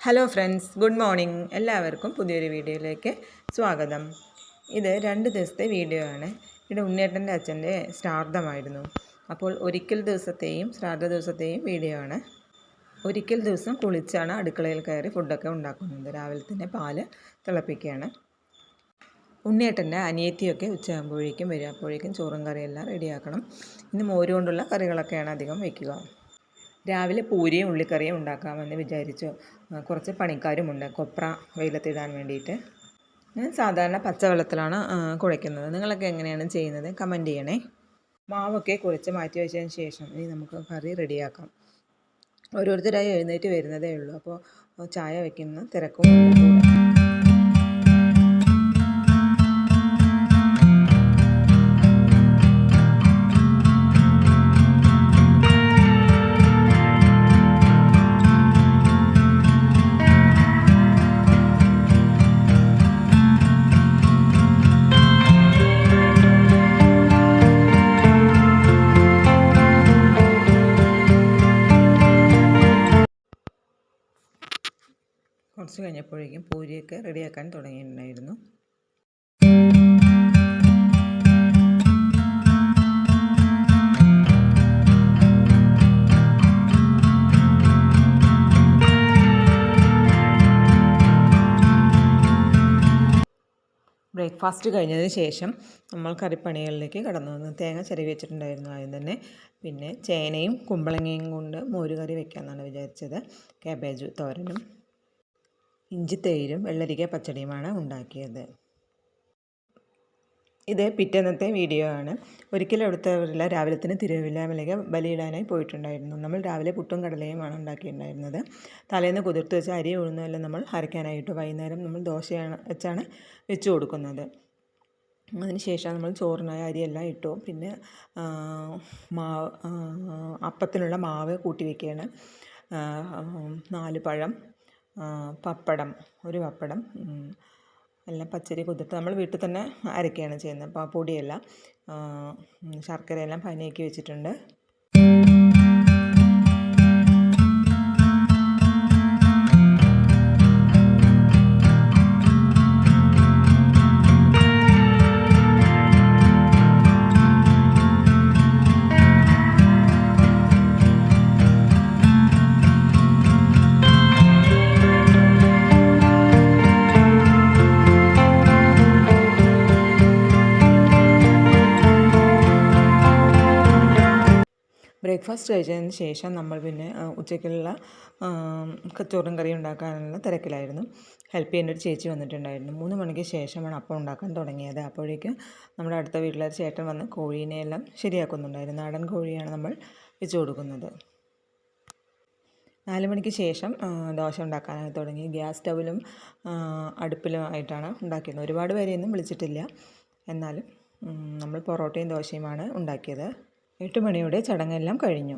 Hello friends, good morning. എല്ലാവർക്കും പുതിയൊരു വീഡിയോയിലേക്ക് സ്വാഗതം. ഇത് 2 ദിവസത്തെ വീഡിയോ ആണ്. ഇവിടെ ഉണ്ണിയേട്ടൻ്റെ അച്ഛൻ്റെ ശ്രാദ്ധമായിരുന്നു. അപ്പോൾ ഒരിക്കൽ ദിവസത്തെയും ശ്രാദ്ധ ദിവസത്തെയും വീഡിയോ ആണ്. ഒരിക്കൽ ദിവസം കുളിച്ചാണ് അടുക്കളയിൽ കയറി ഫുഡൊക്കെ ഉണ്ടാക്കുന്നത്. രാവിലെ തന്നെ പാല് തിളപ്പിക്കുകയാണ്. ഉണ്ണിയേട്ടൻ്റെ അനിയത്തിയൊക്കെ ഉച്ചയാകുമ്പോഴേക്കും വരും. അപ്പോഴേക്കും ചോറും കറിയെല്ലാം റെഡിയാക്കണം. ഇന്ന് മോര് കൊണ്ടുള്ള കറികളൊക്കെയാണ് അധികം വയ്ക്കുക. രാവിലെ പൂരിയും ഉള്ളിക്കറിയും ഉണ്ടാക്കാമെന്ന് വിചാരിച്ചു. കുറച്ച് പണിക്കാരുമുണ്ട് കൊപ്ര വെയിലത്തിടാൻ വേണ്ടിയിട്ട്. ഞാൻ സാധാരണ പച്ചവെള്ളത്തിലാണ് കുഴയ്ക്കുന്നത്. നിങ്ങളൊക്കെ എങ്ങനെയാണ് ചെയ്യുന്നത്? കമൻറ്റ് ചെയ്യണേ. മാവൊക്കെ കുഴച്ച് മാറ്റി വെച്ചതിന് ശേഷം ഇനി നമുക്ക് കറി റെഡിയാക്കാം. ഓരോരുത്തരായി എഴുന്നേറ്റ് വരുന്നതേ ഉള്ളൂ. അപ്പോൾ ചായ വയ്ക്കുന്ന തിരക്കും കൂടെ. കുറച്ച് കഴിഞ്ഞപ്പോഴേക്കും പൂരിയൊക്കെ റെഡിയാക്കാൻ തുടങ്ങിയിട്ടുണ്ടായിരുന്നു. ബ്രേക്ക്ഫാസ്റ്റ് കഴിഞ്ഞതിന് ശേഷം നമ്മൾ കറിപ്പണികളിലേക്ക് കടന്നു വന്നു. തേങ്ങ ചിരവി വെച്ചിട്ടുണ്ടായിരുന്നു ആദ്യം തന്നെ. പിന്നെ ചേനയും കുമ്പളങ്ങയും കൊണ്ട് മോര് കറി വെക്കാമെന്നാണ് വിചാരിച്ചത്. കാബേജ് തോരനും ഇഞ്ചിത്തൈരും വെള്ളരിക്ക പച്ചടിയുമാണ് ഉണ്ടാക്കിയത്. ഇത് പിറ്റേന്നത്തെ വീഡിയോ ആണ്. ഒരിക്കലും എടുത്തവരില്ല രാവിലത്തിന് തിരുവില്ലാമലയ്ക്ക് ബലിയിടാനായി പോയിട്ടുണ്ടായിരുന്നു. നമ്മൾ രാവിലെ പുട്ടും കടലയുമാണ് ഉണ്ടാക്കിയിട്ടുണ്ടായിരുന്നത്. തലേന്ന് കുതിർത്ത് വെച്ച അരി ഉഴുന്നെല്ലാം നമ്മൾ അരയ്ക്കാനായിട്ട് വൈകുന്നേരം നമ്മൾ ദോശയാണ് വെച്ചാണ് വെച്ച് കൊടുക്കുന്നത്. അതിനുശേഷം നമ്മൾ ചോറിനായ അരിയെല്ലാം ഇട്ടു. പിന്നെ മാവ് അപ്പത്തിനുള്ള മാവ് കൂട്ടി വയ്ക്കുകയാണ്. 4 പഴം, പപ്പടം, ഒരു പപ്പടം, എല്ലാം പച്ചരി കുതിർത്ത് നമ്മൾ വീട്ടിൽ തന്നെ അരയ്ക്കുകയാണ് ചെയ്യുന്നത്. അപ്പോൾ ആ പൊടിയെല്ലാം ശർക്കരയെല്ലാം പനിയാക്കി വെച്ചിട്ടുണ്ട്. ബ്രേക്ക്ഫാസ്റ്റ് കഴിച്ചതിന് ശേഷം നമ്മൾ പിന്നെ ഉച്ചയ്ക്കുള്ള ചോറും കറിയും ഉണ്ടാക്കാനുള്ള തിരക്കിലായിരുന്നു. ഹെൽപ്പ് ചെയ്യാൻ ഒരു ചേച്ചി വന്നിട്ടുണ്ടായിരുന്നു. 3 മണിക്ക് ശേഷമാണ് അപ്പം ഉണ്ടാക്കാൻ തുടങ്ങിയത്. അപ്പോഴേക്കും നമ്മുടെ അടുത്ത വീട്ടിലെ ചേട്ടൻ വന്ന് കോഴീനെയെല്ലാം ശരിയാക്കുന്നുണ്ടായിരുന്നു. നാടൻ കോഴിയാണ് നമ്മൾ വെച്ച് കൊടുക്കുന്നത്. 4 മണിക്ക് ശേഷം ദോശ ഉണ്ടാക്കാനായി തുടങ്ങി. ഗ്യാസ് സ്റ്റൗവിലും അടുപ്പിലും ആയിട്ടാണ് ഉണ്ടാക്കിയത്. ഒരുപാട് പേരെയൊന്നും വിളിച്ചിട്ടില്ല. എന്നാലും നമ്മൾ പൊറോട്ടയും ദോശയുമാണ് ഉണ്ടാക്കിയത്. 8 മണിയോടെ ചടങ്ങെല്ലാം കഴിഞ്ഞു.